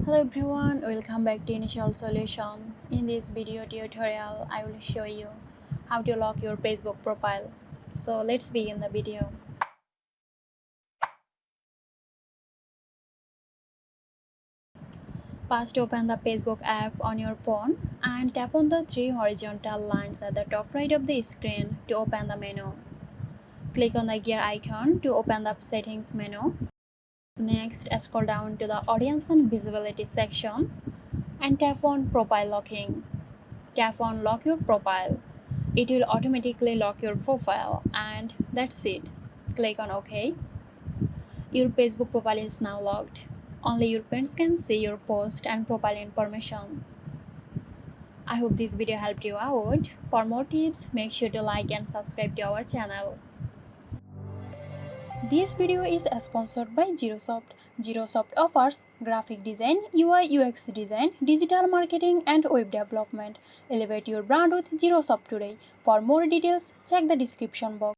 Hello everyone, welcome back to Initial Solution. In this video tutorial, I will show you how to lock your Facebook profile. So let's begin the video. First, open the Facebook app on your phone and tap on the three horizontal lines at the top right of the screen to open the menu. Click on the gear icon to open the settings menu. Next, scroll down to the audience and visibility section and tap on profile locking. Tap on lock your profile. It will automatically lock your profile, and that's it. Click on OK. Your Facebook profile is now locked. Only your friends can see your post and profile information. I hope this video helped you out. For more tips, make sure to like and subscribe to our channel. This video is sponsored by Zerosoft. Zerosoft offers graphic design, UI UX design, digital marketing and web development. Elevate your brand with Zerosoft today. For more details, check the description box.